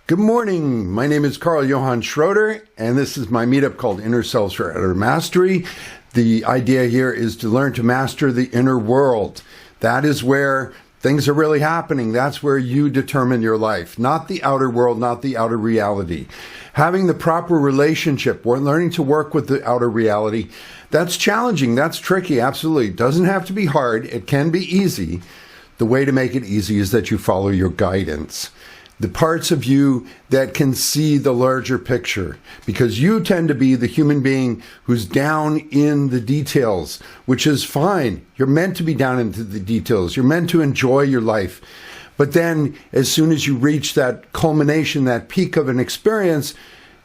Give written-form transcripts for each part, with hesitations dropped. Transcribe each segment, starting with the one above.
Good morning. My name is Carl Johann Schroeder, and this is my meetup called Inner Selves for Outer Mastery. The idea here is to learn to master the inner world. That is where things are really happening. That's where you determine your life, not the outer world, not the outer reality. Having the proper relationship, we're learning to work with the outer reality. That's challenging. That's tricky. Absolutely. It doesn't have to be hard. It can be easy. The way to make it easy is that you follow your guidance. The parts of you that can see the larger picture, because you tend to be the human being who's down in the details, which is fine. You're meant to be down into the details. You're meant to enjoy your life. But then as soon as you reach that culmination, that peak of an experience,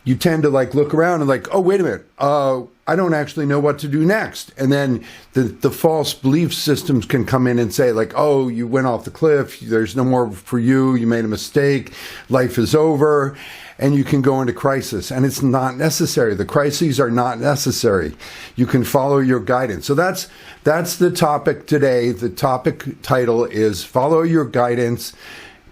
you tend to look around and oh, wait a minute, I don't actually know what to do next. And then the false belief systems can come in and say oh, you went off the cliff, there's no more for you, you made a mistake, life is over, and you can go into crisis. And it's not necessary. The crises are not necessary. You can follow your guidance. So that's the topic today. The topic title is Follow Your Guidance.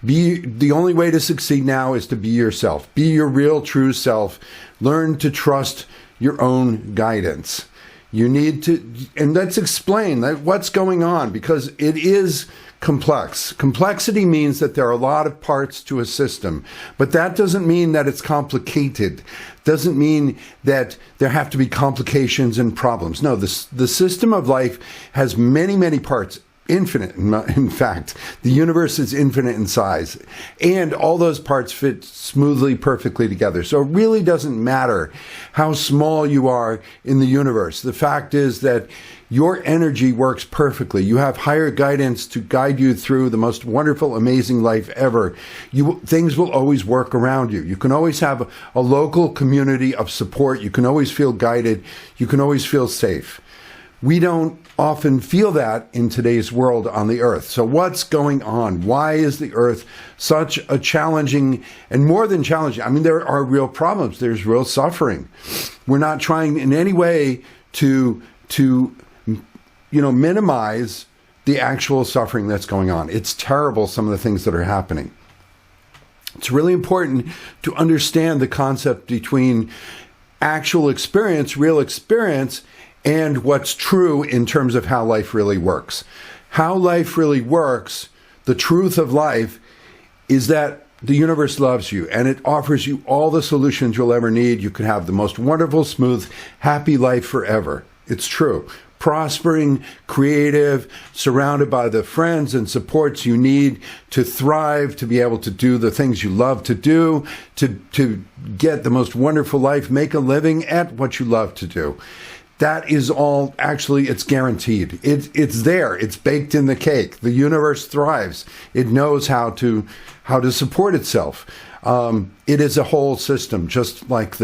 The only way to succeed now is to be yourself. Be your real, true self. Learn to trust your own guidance. You need to, and let's explain what's going on, because it is complex. Complexity means that there are a lot of parts to a system, but that doesn't mean that it's complicated. Doesn't mean that there have to be complications and problems. No, the system of life has many, many parts. Infinite, in fact. The universe is infinite in size, and all those parts fit smoothly, perfectly together. So it really doesn't matter how small you are in the universe. The fact is that your energy works perfectly. You have higher guidance to guide you through the most wonderful, amazing life ever. Things will always work around you. You can always have a local community of support. You can always feel guided. You can always feel safe. We don't often feel that in today's world on the earth. So what's going on? Why is the earth such a challenging, and more than challenging, I mean, there are real problems. There's real suffering. We're not trying in any way to minimize the actual suffering that's going on. It's terrible, some of the things that are happening. It's really important to understand the concept between actual experience, real experience, and what's true in terms of how life really works. How life really works, the truth of life, is that the universe loves you, and it offers you all the solutions you'll ever need. You can have the most wonderful, smooth, happy life forever. It's true. Prospering, creative, surrounded by the friends and supports you need to thrive, to be able to do the things you love to do, to get the most wonderful life, make a living at what you love to do. That is all, actually, it's guaranteed. It's there. It's baked in the cake. The universe thrives. It knows how to support itself. It is a whole system, just like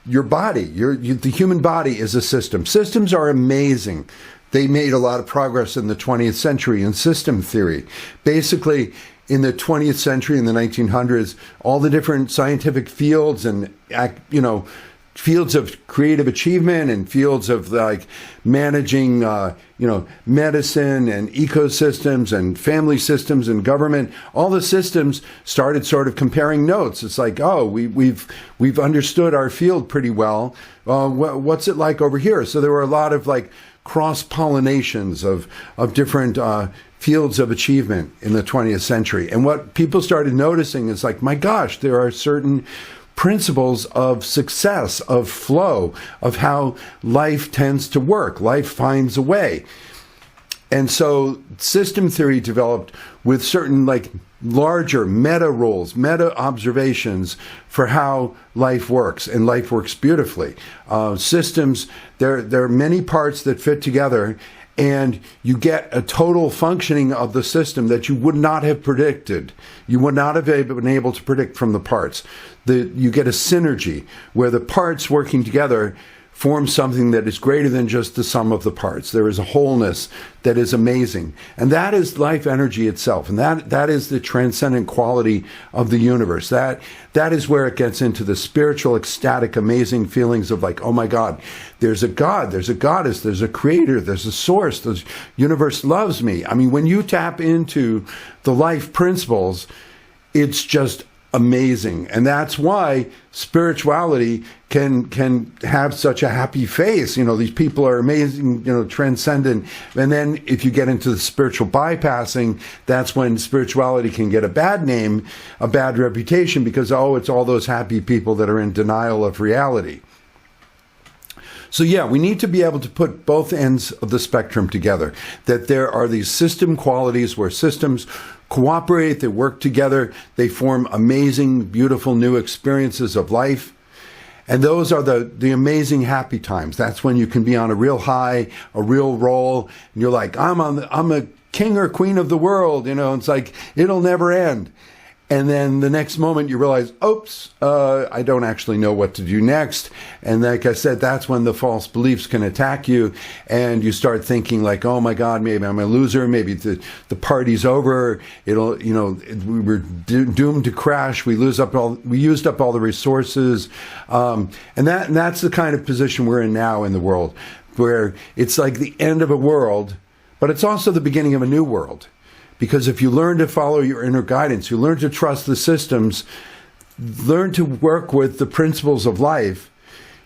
your body. The human body is a system. Systems are amazing. They made a lot of progress in the 20th century in system theory. Basically, in the 20th century, in the 1900s, all the different scientific fields and, fields of creative achievement and fields of managing, medicine and ecosystems and family systems and government, all the systems started sort of comparing notes. It's we've understood our field pretty well. What's it like over here? So there were a lot of cross-pollinations of different fields of achievement in the 20th century. And what people started noticing is my gosh, there are certain principles of success, of flow, of how life tends to work. Life finds a way. And so system theory developed with certain larger meta rules, meta observations for how life works, and life works beautifully. Systems, there are many parts that fit together, and you get a total functioning of the system that you would not have predicted. You would not have been able to predict from the parts. You get a synergy where the parts working together form something that is greater than just the sum of the parts. There is a wholeness that is amazing. And that is life energy itself. And that is the transcendent quality of the universe. That is where it gets into the spiritual, ecstatic, amazing feelings of oh my God, there's a God, there's a goddess, there's a creator, there's a source, the universe loves me. I mean, when you tap into the life principles, it's just amazing. And that's why spirituality can have such a happy face. These people are amazing, transcendent. And then if you get into the spiritual bypassing, that's when spirituality can get a bad name, a bad reputation, because, it's all those happy people that are in denial of reality. So yeah, we need to be able to put both ends of the spectrum together, that there are these system qualities where systems cooperate, they work together, they form amazing, beautiful new experiences of life. And those are the amazing happy times. That's when you can be on a real high, a real roll, and you're like, I'm a king or queen of the world, it's like, it'll never end. And then the next moment you realize, oops, I don't actually know what to do next. And like I said, that's when the false beliefs can attack you. And you start thinking like, oh my God, maybe I'm a loser. Maybe the party's over. We were doomed to crash. We used up all the resources. And that's the kind of position we're in now in the world, where it's like the end of a world, but it's also the beginning of a new world. Because if you learn to follow your inner guidance, you learn to trust the systems, learn to work with the principles of life,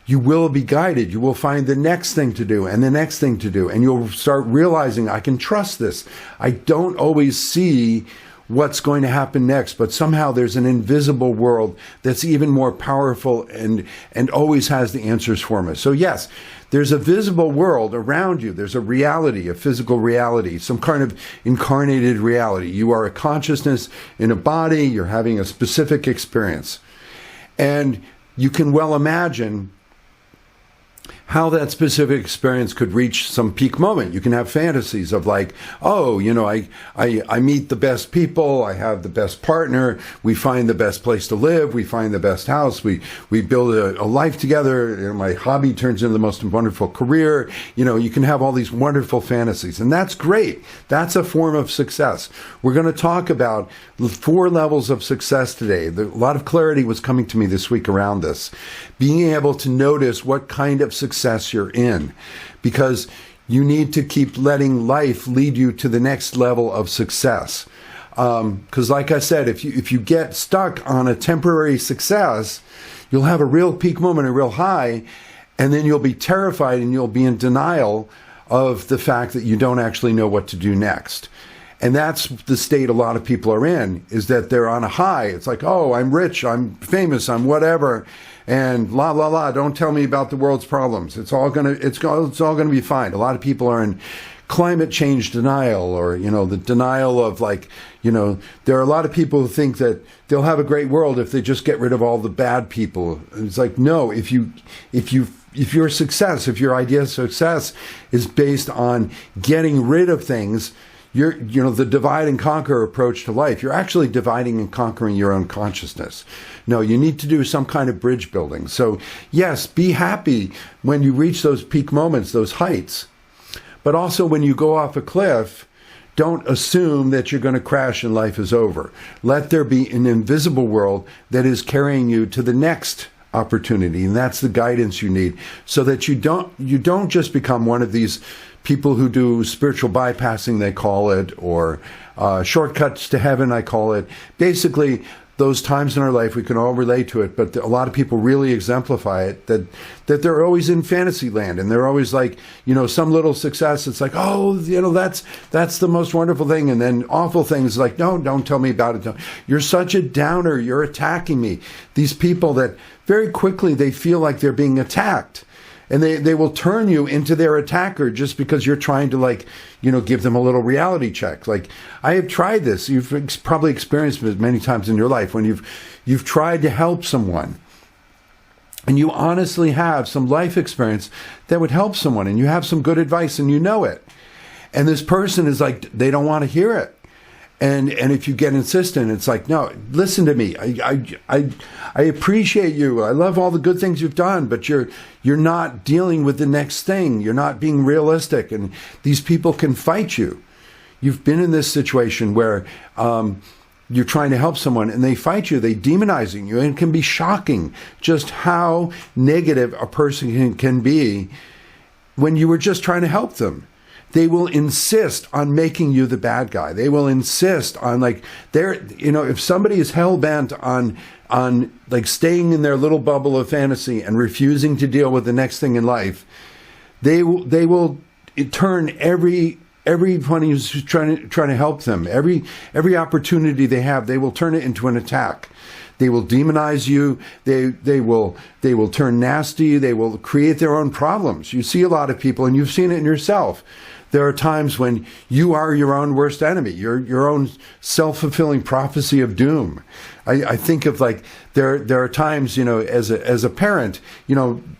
you will be guided. You will find the next thing to do and the next thing to do. And you'll start realizing, I can trust this. I don't always see what's going to happen next, but somehow there's an invisible world that's even more powerful and always has the answers for me. So yes, there's a visible world around you. There's a reality, a physical reality, some kind of incarnated reality. You are a consciousness in a body. You're having a specific experience. And you can well imagine how that specific experience could reach some peak moment. You can have fantasies of like, I meet the best people, I have the best partner, we find the best place to live, we find the best house, we build a life together, my hobby turns into the most wonderful career. You can have all these wonderful fantasies, and that's great. That's a form of success. We're going to talk about the 4 levels of success today. A lot of clarity was coming to me this week around this. Being able to notice what kind of success you're in, because you need to keep letting life lead you to the next level of success. Because like I said, if you get stuck on a temporary success, you'll have a real peak moment, a real high, and then you'll be terrified and you'll be in denial of the fact that you don't actually know what to do next. And that's the state a lot of people are in, is that they're on a high. It's like, oh, I'm rich, I'm famous, I'm whatever, and la la la. Don't tell me about the world's problems. It's all gonna be fine. A lot of people are in climate change denial, or the denial of there are a lot of people who think that they'll have a great world if they just get rid of all the bad people. And it's like, no, if your success, if your idea of success is based on getting rid of things, the divide and conquer approach to life, you're actually dividing and conquering your own consciousness. No, you need to do some kind of bridge building. So yes, be happy when you reach those peak moments, those heights. But also when you go off a cliff, don't assume that you're going to crash and life is over. Let there be an invisible world that is carrying you to the next opportunity. And that's the guidance you need, so that you don't just become one of these people who do spiritual bypassing, they call it, or shortcuts to heaven, I call it. Basically, those times in our life, we can all relate to it, but a lot of people really exemplify it, that they're always in fantasy land, and they're always like, some little success, it's like, oh, that's the most wonderful thing, and then awful things like, no, don't tell me about it. You're such a downer, you're attacking me. These people that very quickly, they feel like they're being attacked. And they will turn you into their attacker just because you're trying to give them a little reality check. Like, I have tried this. You've probably experienced it many times in your life when you've tried to help someone, and you honestly have some life experience that would help someone, and you have some good advice and you know it. And this person is like, they don't want to hear it. And if you get insistent, it's like, no, listen to me. I appreciate you. I love all the good things you've done, but you're not dealing with the next thing. You're not being realistic, and these people can fight you. You've been in this situation where you're trying to help someone, and they fight you. They demonizing you, and it can be shocking just how negative a person can be when you were just trying to help them. they will insist on making you the bad guy. They will insist on like if somebody is hell bent on like staying in their little bubble of fantasy and refusing to deal with the next thing in life, they will turn everyone who's trying to help them, every opportunity they have, they will turn it into an attack. They will demonize you. They will turn nasty. They will create their own problems. You see a lot of people, and you've seen it in yourself. There are times when you are your own worst enemy, your own self-fulfilling prophecy of doom. I think of like there are times, as a parent,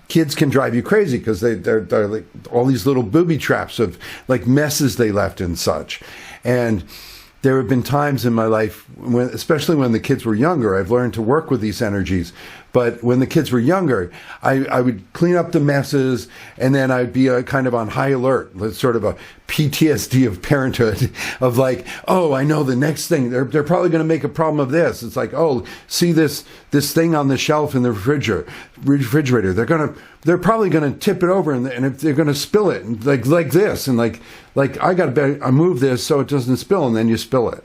kids can drive you crazy because they're like all these little booby traps of like messes they left and such. And there have been times in my life, especially when the kids were younger, I've learned to work with these energies. But when the kids were younger, I would clean up the messes, and then I'd be kind of on high alert, sort of a PTSD of parenthood, of like, oh, I know the next thing. They're probably going to make a problem of this. It's like, oh, see this thing on the shelf in the refrigerator. They're probably going to tip it over, and if they're going to spill it, and like this, and like I move this so it doesn't spill, and then you spill it.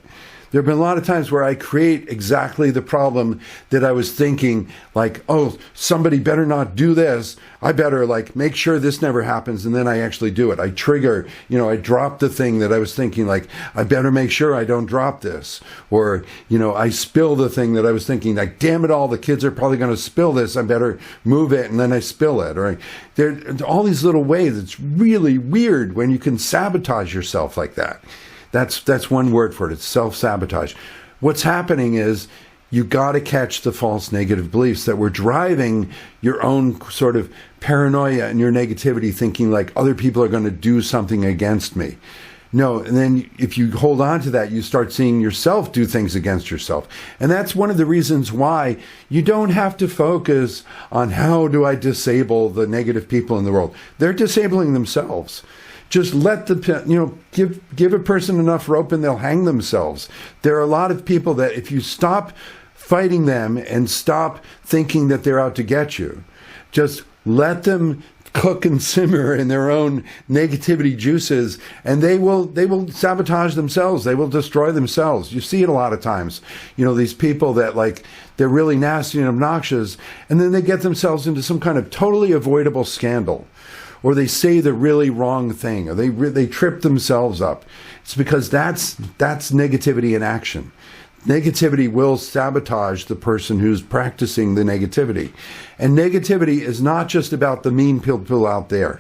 There have been a lot of times where I create exactly the problem that I was thinking, like, oh, somebody better not do this. I better like make sure this never happens. And then I actually do it. I trigger, I drop the thing that I was thinking, like, I better make sure I don't drop this. Or, I spill the thing that I was thinking, like, damn it all, the kids are probably going to spill this. I better move it. And then I spill it. Or there are all these little ways. It's really weird when you can sabotage yourself like that. That's one word for it. It's self-sabotage. What's happening is you got to catch the false negative beliefs that were driving your own sort of paranoia and your negativity, thinking like other people are going to do something against me. No, and then if you hold on to that, you start seeing yourself do things against yourself. And that's one of the reasons why you don't have to focus on how do I disable the negative people in the world. They're disabling themselves. Just let give a person enough rope and they'll hang themselves. There are a lot of people that if you stop fighting them and stop thinking that they're out to get you, just let them cook and simmer in their own negativity juices, and they will sabotage themselves. They will destroy themselves. You see it a lot of times. These people that like they're really nasty and obnoxious, and then they get themselves into some kind of totally avoidable scandal. Or they say the really wrong thing, or they trip themselves up. It's because that's negativity in action. Negativity will sabotage the person who's practicing the negativity. And negativity is not just about the mean people out there.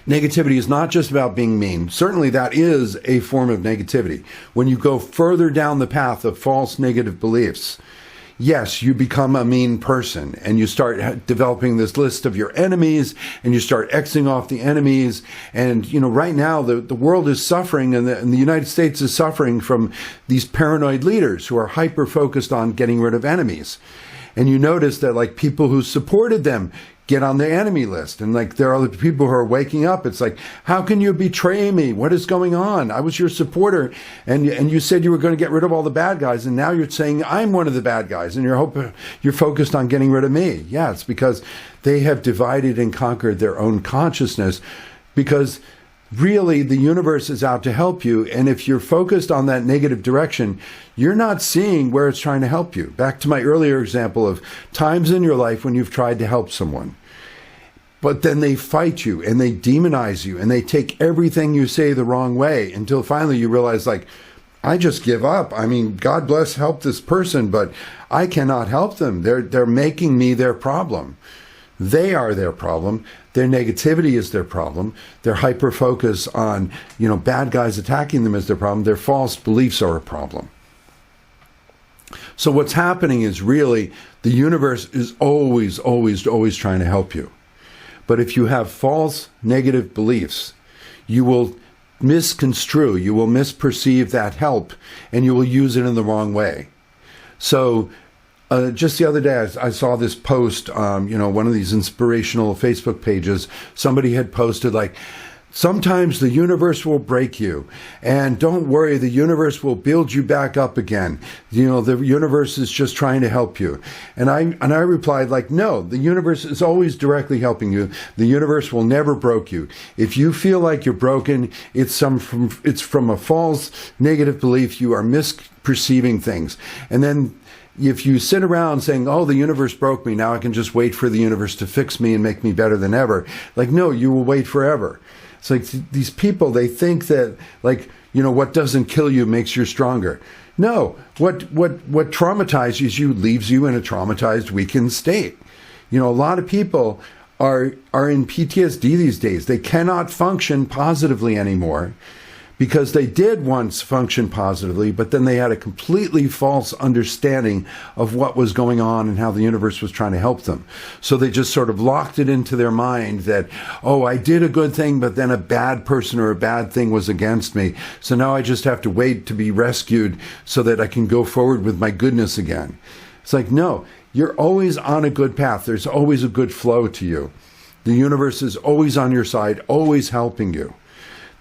Negativity is not just about being mean. Certainly that is a form of negativity. When you go further down the path of false negative beliefs, yes, you become a mean person, and you start developing this list of your enemies, and you start Xing off the enemies. And, right now the world is suffering, and the United States is suffering from these paranoid leaders who are hyper-focused on getting rid of enemies. And you notice that, like, people who supported them get on the enemy list. And like there are other people who are waking up. It's like, how can you betray me? What is going on? I was your supporter, and you said you were going to get rid of all the bad guys, and now you're saying I'm one of the bad guys, and you're focused on getting rid of me. Yeah, it's because they have divided and conquered their own consciousness, because really the universe is out to help you. And if you're focused on that negative direction, you're not seeing where it's trying to help you. Back to my earlier example of times in your life when you've tried to help someone, but then they fight you and they demonize you and they take everything you say the wrong way, until finally you realize, like, I just give up. I mean, God bless, help this person, but I cannot help them. They're making me their problem. They are their problem. Their negativity is their problem. Their hyper-focus on, bad guys attacking them is their problem. Their false beliefs are a problem. So what's happening is really the universe is always, always, always trying to help you. But if you have false negative beliefs, you will misconstrue, you will misperceive that help, and you will use it in the wrong way. So just the other day, I saw this post, one of these inspirational Facebook pages. Somebody had posted, like, Sometimes the universe will break you, and don't worry, the universe will build you back up again. The universe is just trying to help you. And I replied like, no, the universe is always directly helping you. The universe will never broke you. If you feel like you're broken, it's from a false negative belief. You are misperceiving things. And then if you sit around saying, oh, the universe broke me, now I can just wait for the universe to fix me and make me better than ever. Like, no, you will wait forever. It's like these people, they think that, like, what doesn't kill you makes you stronger. No, what traumatizes you leaves you in a traumatized, weakened state. A lot of people are in PTSD these days. They cannot function positively anymore because they did once function positively, but then they had a completely false understanding of what was going on and how the universe was trying to help them. So they just sort of locked it into their mind that, oh, I did a good thing, but then a bad person or a bad thing was against me. So now I just have to wait to be rescued so that I can go forward with my goodness again. It's like, no, you're always on a good path. There's always a good flow to you. The universe is always on your side, always helping you.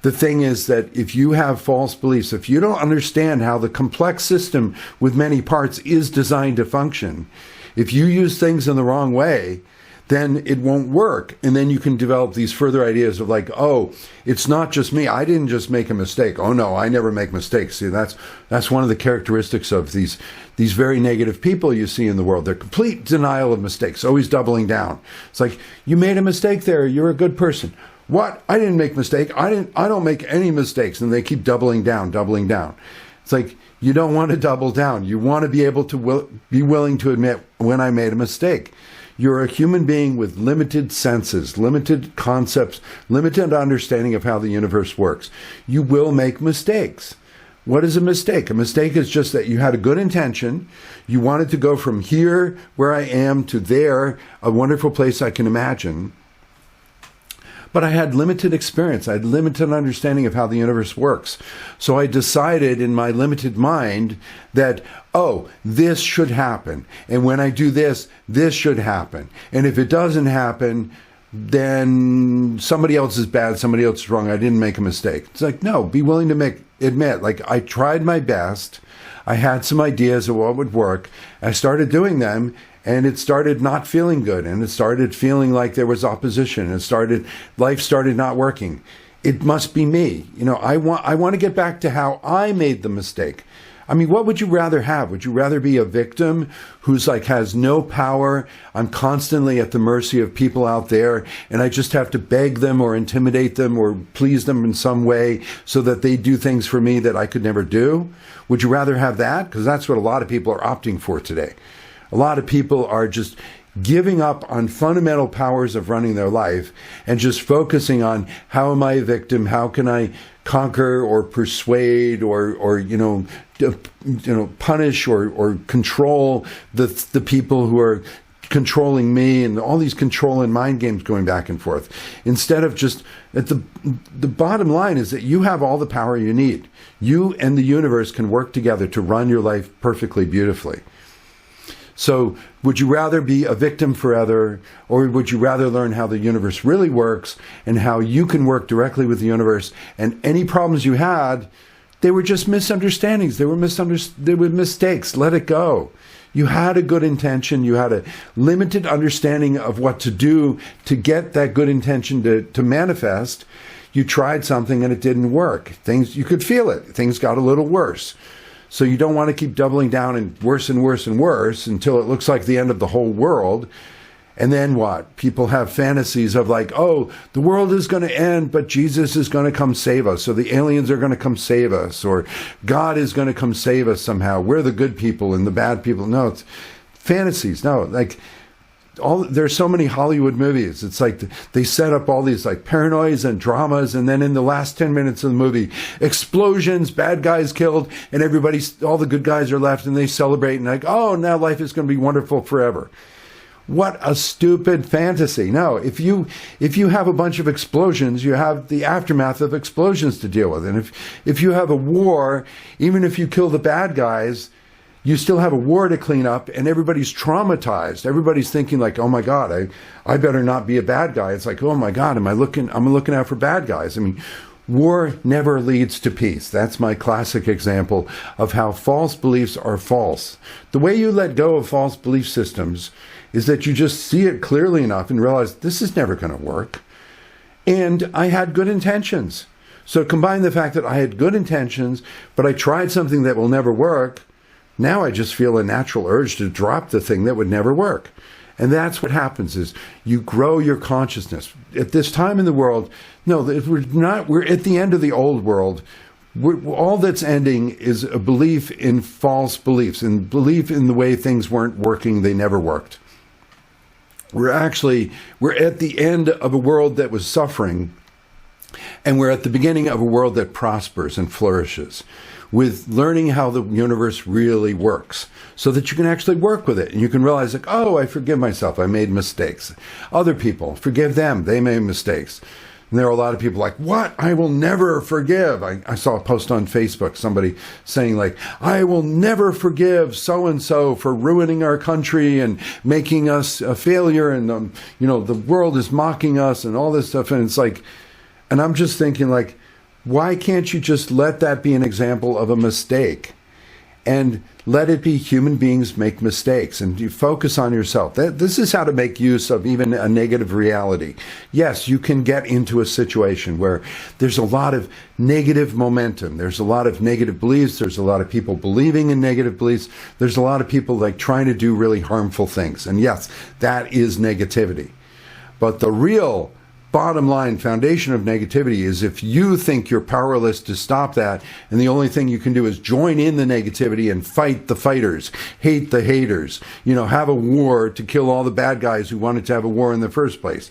The thing is that if you have false beliefs, if you don't understand how the complex system with many parts is designed to function, if you use things in the wrong way, then it won't work. And then you can develop these further ideas of like, oh, it's not just me. I didn't just make a mistake. Oh no, I never make mistakes. See, that's one of the characteristics of these very negative people you see in the world. They're complete denial of mistakes, always doubling down. It's like, you made a mistake there. You're a good person. What? I didn't make a mistake. I don't make any mistakes. And they keep doubling down. It's like, you don't want to double down. You want to be able to be willing to admit when I made a mistake. You're a human being with limited senses, limited concepts, limited understanding of how the universe works. You will make mistakes. What is a mistake? A mistake is just that you had a good intention. You wanted to go from here, where I am, to there, a wonderful place I can imagine. But I had limited experience. I had limited understanding of how the universe works. So I decided in my limited mind that, oh, this should happen. And when I do this, this should happen. And if it doesn't happen, then somebody else is bad, somebody else is wrong. I didn't make a mistake. It's like, no, be willing to admit, like, I tried my best. I had some ideas of what would work. I started doing them. And it started not feeling good, and it started feeling like there was opposition, and life started not working. It must be me. I want to get back to how I made the mistake. I mean, what would you rather have? Would you rather be a victim who's like has no power? I'm constantly at the mercy of people out there, and I just have to beg them or intimidate them or please them in some way so that they do things for me that I could never do? Would you rather have that? Because that's what a lot of people are opting for today. A lot of people are just giving up on fundamental powers of running their life and just focusing on how am I a victim? How can I conquer or persuade or punish or control the people who are controlling me, and all these control and mind games going back and forth. Instead of just, the bottom line is that you have all the power you need. You and the universe can work together to run your life perfectly, beautifully. So would you rather be a victim forever, or would you rather learn how the universe really works and how you can work directly with the universe, and any problems you had, they were just misunderstandings. They were mistakes. Let it go. You had a good intention. You had a limited understanding of what to do to get that good intention to manifest. You tried something and it didn't work. You could feel it. Things got a little worse. So you don't want to keep doubling down and worse until it looks like the end of the whole world. And then what? People have fantasies of like, oh, the world is going to end, but Jesus is going to come save us. Or the aliens are going to come save us. Or God is going to come save us somehow. We're the good people and the bad people. No, it's fantasies. No, like there's so many Hollywood movies. It's like they set up all these like paranoias and dramas, and then in the last 10 minutes of the movie, explosions, bad guys killed, and all the good guys are left, and they celebrate and like, oh, now life is going to be wonderful forever. What a stupid fantasy. No, if you have a bunch of explosions, you have the aftermath of explosions to deal with. And if you have a war, even if you kill the bad guys, you still have a war to clean up, and everybody's traumatized. Everybody's thinking like, oh my God, I better not be a bad guy. It's like, oh my God, I'm looking out for bad guys. I mean, war never leads to peace. That's my classic example of how false beliefs are false. The way you let go of false belief systems is that you just see it clearly enough and realize this is never going to work. And I had good intentions. So combine the fact that I had good intentions, but I tried something that will never work. Now I just feel a natural urge to drop the thing that would never work. And that's what happens is you grow your consciousness. At this time in the world, no, we're at the end of the old world. All that's ending is a belief in false beliefs and belief in the way things weren't working, they never worked. We're at the end of a world that was suffering, and we're at the beginning of a world that prospers and flourishes, with learning how the universe really works so that you can actually work with it. And you can realize like, oh, I forgive myself. I made mistakes. Other people, forgive them. They made mistakes. And there are a lot of people like, what? I will never forgive. I saw a post on Facebook, somebody saying like, I will never forgive so-and-so for ruining our country and making us a failure. And, the world is mocking us and all this stuff. And it's like, and I'm just thinking like, why can't you just let that be an example of a mistake and let it be human beings make mistakes and you focus on yourself? This is how to make use of even a negative reality. Yes, you can get into a situation where there's a lot of negative momentum. There's a lot of negative beliefs. There's a lot of people believing in negative beliefs. There's a lot of people like trying to do really harmful things. And yes, that is negativity. But the real bottom line foundation of negativity is if you think you're powerless to stop that, and the only thing you can do is join in the negativity and fight the fighters, hate the haters, have a war to kill all the bad guys who wanted to have a war in the first place.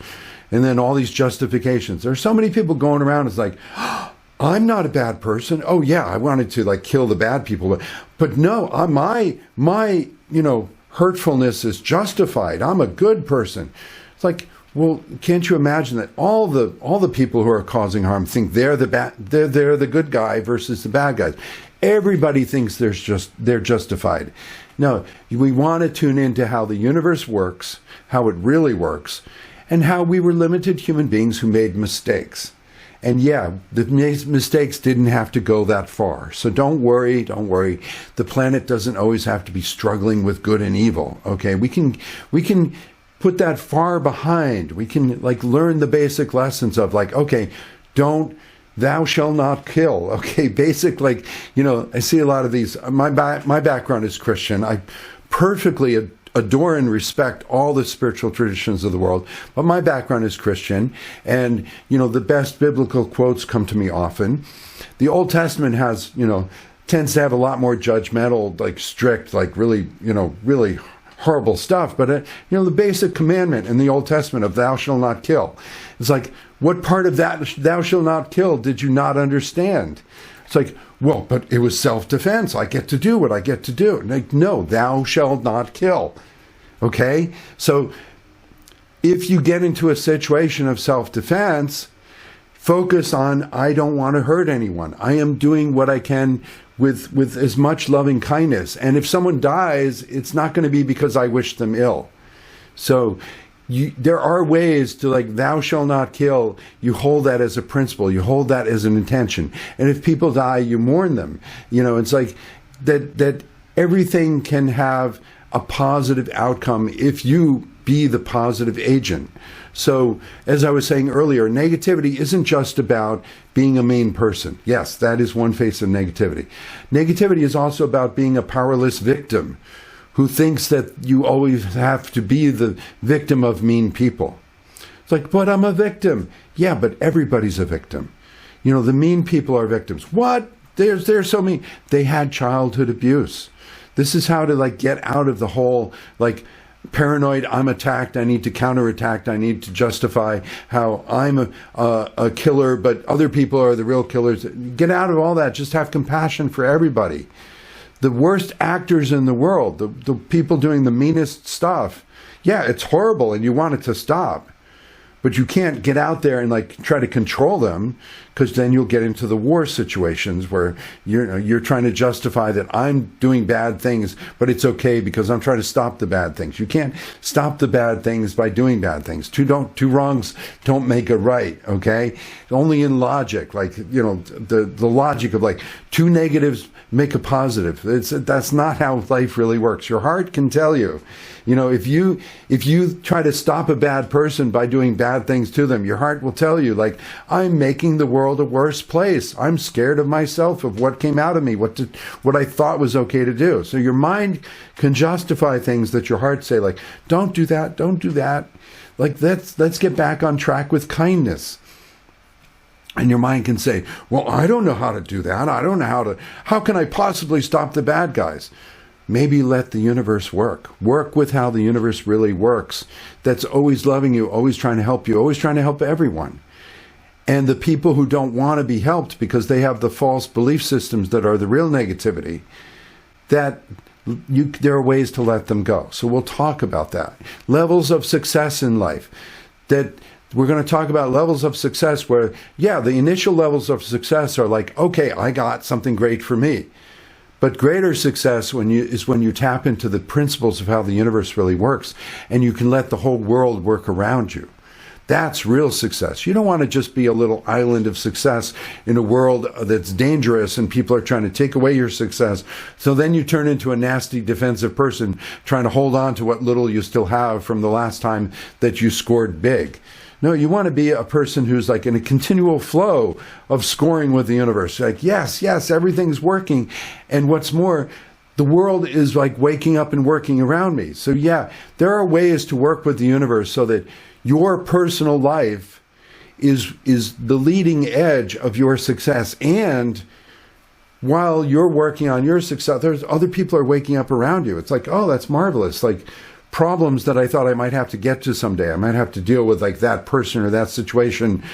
And then all these justifications. There are so many people going around, it's like, oh, I'm not a bad person. Oh yeah, I wanted to like kill the bad people. But no, my hurtfulness is justified. I'm a good person. It's like, well, can't you imagine that all the people who are causing harm think they're the good guy versus the bad guys? Everybody thinks they're justified. No, we want to tune into how the universe works, how it really works, and how we were limited human beings who made mistakes. And yeah, the mistakes didn't have to go that far. So don't worry. The planet doesn't always have to be struggling with good and evil. Okay, we can put that far behind. We can like learn the basic lessons of like, okay, thou shall not kill. Okay, basic like, I see a lot of these. My background is Christian. I perfectly adore and respect all the spiritual traditions of the world, but my background is Christian, and the best biblical quotes come to me often. The Old Testament has, tends to have a lot more judgmental, like strict, like really horrible stuff, but the basic commandment in the Old Testament of thou shalt not kill. It's like, what part of that thou shalt not kill did you not understand? It's like, well, but it was self-defense. I get to do what I get to do. Like, no, thou shalt not kill. Okay? So if you get into a situation of self-defense, focus on, I don't want to hurt anyone. I am doing what I can with as much loving kindness. And if someone dies, it's not going to be because I wish them ill. So there are ways to like, thou shalt not kill. You hold that as a principle. You hold that as an intention. And if people die, you mourn them. It's like that everything can have a positive outcome if you be the positive agent. So, as I was saying earlier, negativity isn't just about being a mean person. Yes, that is one face of negativity. Negativity is also about being a powerless victim who thinks that you always have to be the victim of mean people. It's like, but I'm a victim. Yeah, but everybody's a victim. The mean people are victims. What? They're so mean. They had childhood abuse. This is how to like get out of the whole like paranoid, I'm attacked, I need to counterattack, I need to justify how I'm a killer, but other people are the real killers. Get out of all that. Just have compassion for everybody. The worst actors in the world, the people doing the meanest stuff, yeah, it's horrible and you want it to stop. But you can't get out there and like try to control them, because then you'll get into the war situations where you're trying to justify that I'm doing bad things, but it's okay because I'm trying to stop the bad things. You can't stop the bad things by doing bad things. Two wrongs don't make a right, okay? Only in logic, like, the logic of like two negatives make a positive. That's not how life really works. Your heart can tell you. If you try to stop a bad person by doing bad things to them, your heart will tell you, like, I'm making the world a worse place. I'm scared of myself, of what came out of me, what I thought was okay to do. So your mind can justify things that your heart say, like, don't do that, don't do that. Like, let's get back on track with kindness. And your mind can say, well, I don't know how to do that. I don't know how can I possibly stop the bad guys? Maybe let the universe work. Work with how the universe really works. That's always loving you, always trying to help you, always trying to help everyone. And the people who don't want to be helped because they have the false belief systems that are the real negativity, there are ways to let them go. So we'll talk about that. Levels of success in life. That we're going to talk about levels of success where, the initial levels of success are like, okay, I got something great for me. But greater success is when you tap into the principles of how the universe really works, and you can let the whole world work around you. That's real success. You don't want to just be a little island of success in a world that's dangerous and people are trying to take away your success. So then you turn into a nasty defensive person trying to hold on to what little you still have from the last time that you scored big. No, you want to be a person who's like in a continual flow of scoring with the universe. Like, yes, everything's working. And what's more, the world is like waking up and working around me. So there are ways to work with the universe so that your personal life is the leading edge of your success. And while you're working on your success, there's other people are waking up around you. It's like, oh, that's marvelous. Like, problems that I thought I might have to get to someday. I might have to deal with like that person or that situation.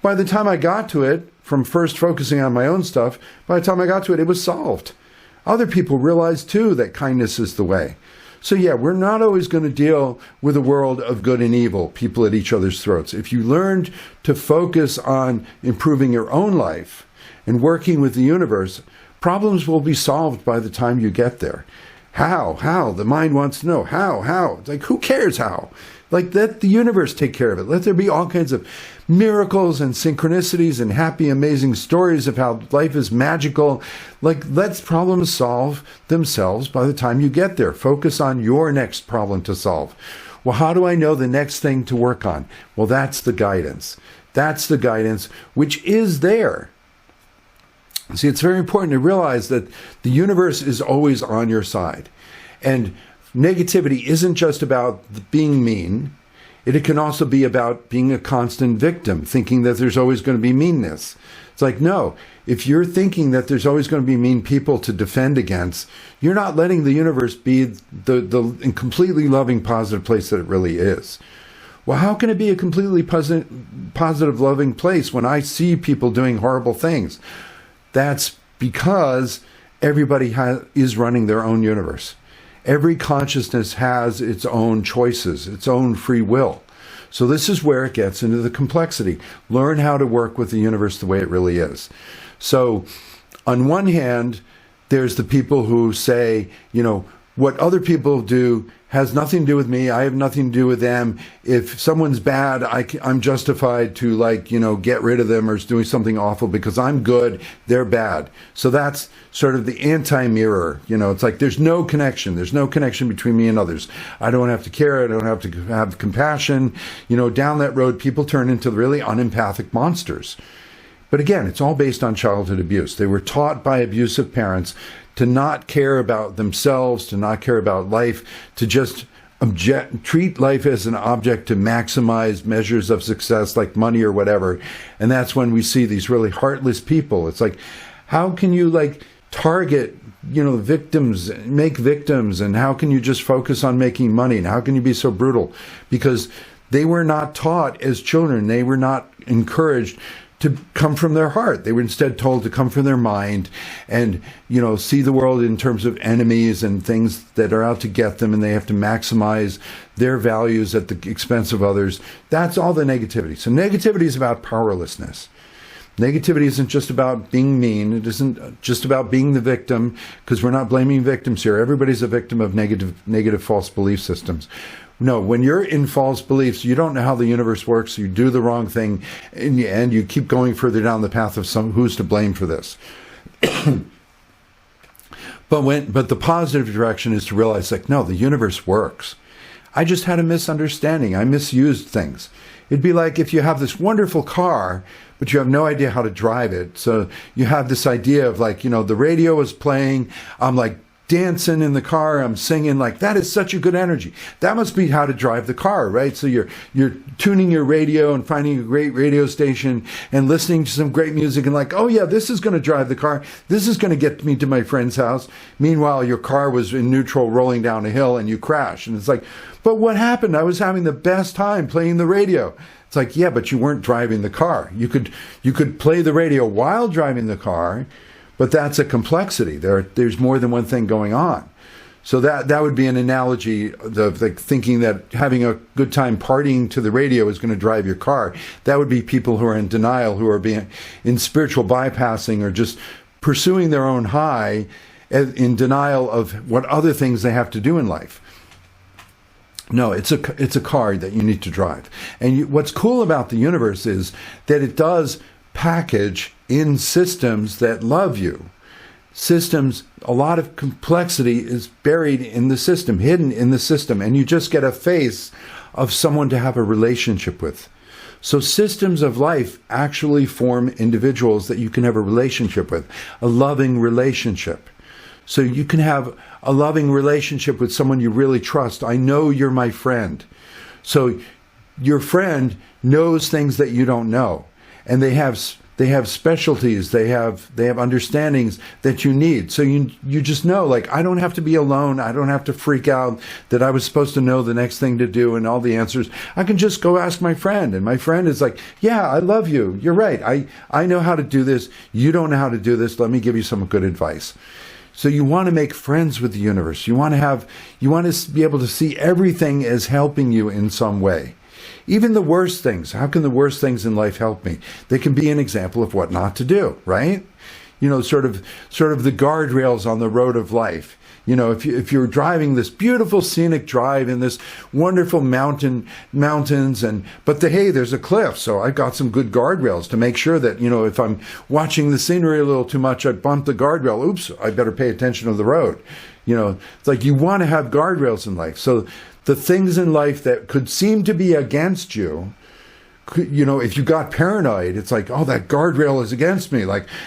By the time I got to it, from first focusing on my own stuff, by the time I got to it, it was solved. Other people realized too that kindness is the way. So we're not always going to deal with a world of good and evil, people at each other's throats. If you learned to focus on improving your own life and working with the universe, problems will be solved by the time you get there. How? The mind wants to know. How? It's like, who cares how? Like, let the universe take care of it. Let there be all kinds of miracles and synchronicities and happy, amazing stories of how life is magical. Like, let problems solve themselves by the time you get there. Focus on your next problem to solve. Well, how do I know the next thing to work on? Well, that's the guidance. That's the guidance which is there. See, it's very important to realize that the universe is always on your side. And negativity isn't just about being mean. It can also be about being a constant victim, thinking that there's always going to be meanness. It's like, no, if you're thinking that there's always going to be mean people to defend against, you're not letting the universe be the completely loving, positive place that it really is. Well, how can it be a completely positive, loving place when I see people doing horrible things? That's because everybody is running their own universe. Every consciousness has its own choices, its own free will. So this is where it gets into the complexity. Learn how to work with the universe the way it really is. So on one hand, there's the people who say, what other people do has nothing to do with me. I have nothing to do with them. If someone's bad, I'm justified to get rid of them or doing something awful because I'm good, they're bad. So that's sort of the anti-mirror. It's like there's no connection. There's no connection between me and others. I don't have to care. I don't have to have compassion. Down that road, people turn into really unempathic monsters. But again, it's all based on childhood abuse. They were taught by abusive parents to not care about themselves, to not care about life, to just treat life as an object to maximize measures of success like money or whatever. And that's when we see these really heartless people. It's like, how can you target, victims, make victims, and how can you just focus on making money? And how can you be so brutal? Because they were not taught as children. They were not encouraged to come from their heart. They were instead told to come from their mind and, see the world in terms of enemies and things that are out to get them, and they have to maximize their values at the expense of others. That's all the negativity. So negativity is about powerlessness. Negativity isn't just about being mean. It isn't just about being the victim, because we're not blaming victims here. Everybody's a victim of negative false belief systems. No, when you're in false beliefs, you don't know how the universe works. You do the wrong thing, and you keep going further down the path of who's to blame for this. But the positive direction is to realize, no, the universe works. I just had a misunderstanding. I misused things. It'd be like if you have this wonderful car, but you have no idea how to drive it. So you have this idea of the radio is playing. I'm dancing in the car, I'm singing, that is such a good energy. That must be how to drive the car, right? So you're tuning your radio and finding a great radio station and listening to some great music and oh yeah, this is going to drive the car. This is going to get me to my friend's house. Meanwhile, your car was in neutral rolling down a hill and you crash. And it's but what happened? I was having the best time playing the radio. It's yeah, but you weren't driving the car. You could play the radio while driving the car, but that's a complexity. There's more than one thing going on. So that would be an analogy of thinking that having a good time partying to the radio is going to drive your car. That would be people who are in denial, who are being in spiritual bypassing or just pursuing their own high in denial of what other things they have to do in life. No, it's a car that you need to drive. And what's cool about the universe is that it does package in systems that love you. Systems, a lot of complexity is buried in the system, hidden in the system, and you just get a face of someone to have a relationship with. So systems of life actually form individuals that you can have a relationship with, a loving relationship. So you can have a loving relationship with someone you really trust. I know you're my friend. So your friend knows things that you don't know. And they have specialties, they have understandings that you need. So you just know, I don't have to be alone. I don't have to freak out that I was supposed to know the next thing to do and all the answers. I can just go ask my friend. And my friend is yeah, I love you. You're right. I know how to do this. You don't know how to do this. Let me give you some good advice. So you want to make friends with the universe. You want to be able to see everything as helping you in some way. Even the worst things. How can the worst things in life help me? They can be an example of what not to do, right? Sort of the guardrails on the road of life. If you're driving this beautiful scenic drive in this wonderful mountains but there's a cliff, so I've got some good guardrails to make sure that, if I'm watching the scenery a little too much, I bump the guardrail. Oops, I better pay attention to the road. It's you want to have guardrails in life. So the things in life that could seem to be against you, if you got paranoid, it's oh, that guardrail is against me.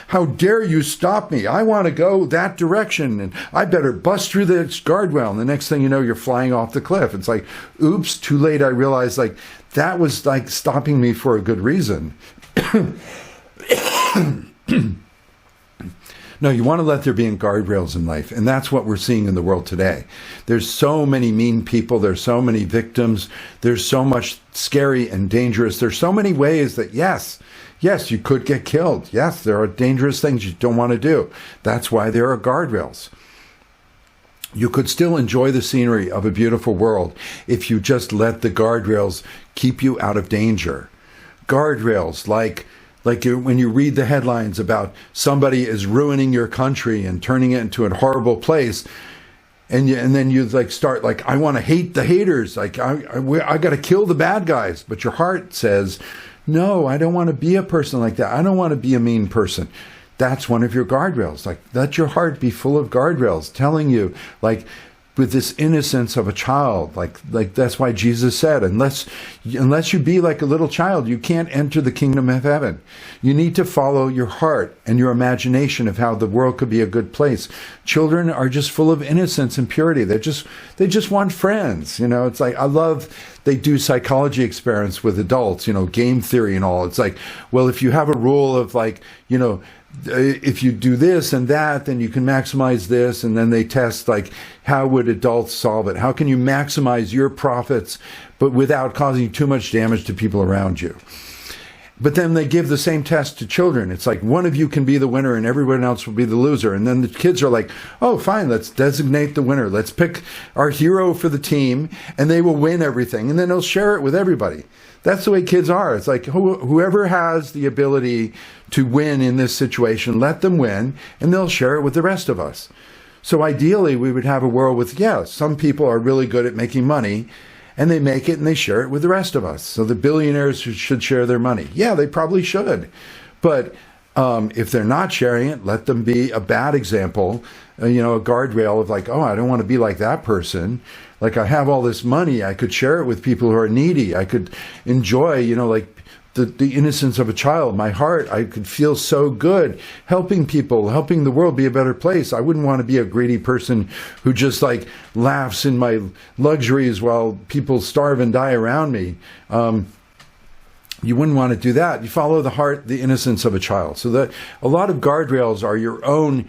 How dare you stop me? I want to go that direction, and I better bust through this guardrail. And the next thing you know, you're flying off the cliff. It's oops, too late. I realized that was stopping me for a good reason. No, you want to let there be guardrails in life, and that's what we're seeing in the world today. There's so many mean people, there's so many victims, there's so much scary and dangerous. There's so many ways that, yes, you could get killed. Yes, there are dangerous things you don't want to do. That's why there are guardrails. You could still enjoy the scenery of a beautiful world if you just let the guardrails keep you out of danger. Guardrails when you read the headlines about somebody is ruining your country and turning it into a horrible place, and then you start I want to hate the haters, I got to kill the bad guys, but your heart says, no, I don't want to be a person like that. I don't want to be a mean person. That's one of your guardrails. Let your heart be full of guardrails telling you, with this innocence of a child, that's why Jesus said, unless you be like a little child, you can't enter the kingdom of heaven. You need to follow your heart and your imagination of how the world could be a good place. Children are just full of innocence and purity. They just want friends. It's I love, they do psychology experiments with adults, game theory and all. It's well, if you have a rule of if you do this and that, then you can maximize this. And then they test, how would adults solve it? How can you maximize your profits, but without causing too much damage to people around you? But then they give the same test to children. It's like one of you can be the winner and everyone else will be the loser. And then the kids are like, oh, fine, let's designate the winner. Let's pick our hero for the team and they will win everything. And then they'll share it with everybody. That's the way kids are. It's like whoever has the ability to win in this situation, let them win and they'll share it with the rest of us. So ideally, we would have a world with, some people are really good at making money and they make it and they share it with the rest of us. So the billionaires should share their money. Yeah, they probably should. But if they're not sharing it, let them be a bad example, a guardrail of like, oh, I don't want to be like that person. Like I have all this money. I could share it with people who are needy. I could enjoy, like the innocence of a child, my heart. I could feel so good helping people, helping the world be a better place. I wouldn't want to be a greedy person who just like laughs in my luxuries while people starve and die around me. You wouldn't want to do that. You follow the heart, the innocence of a child. So that a lot of guardrails are your own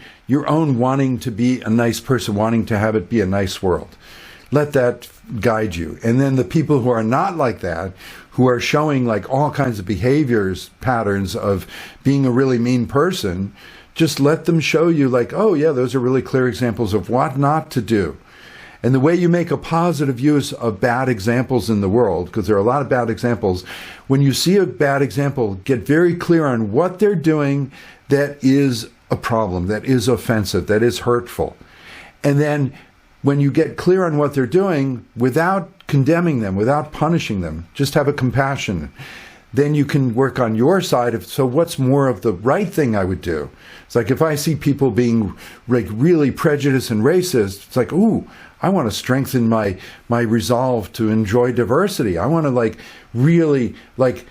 wanting to be a nice person, wanting to have it be a nice world. Let that guide you. And then the people who are not like that, who are showing like all kinds of behaviors, patterns of being a really mean person, just let them show you like, oh yeah, those are really clear examples of what not to do. And the way you make a positive use of bad examples in the world, because there are a lot of bad examples, when you see a bad example, get very clear on what they're doing that is a problem, that is offensive, that is hurtful. And then when you get clear on what they're doing, without condemning them, without punishing them, just have a compassion, then you can work on your side of, so what's more of the right thing I would do? It's like if I see people being like really prejudiced and racist, it's like, ooh, I want to strengthen my resolve to enjoy diversity. I want to like really like,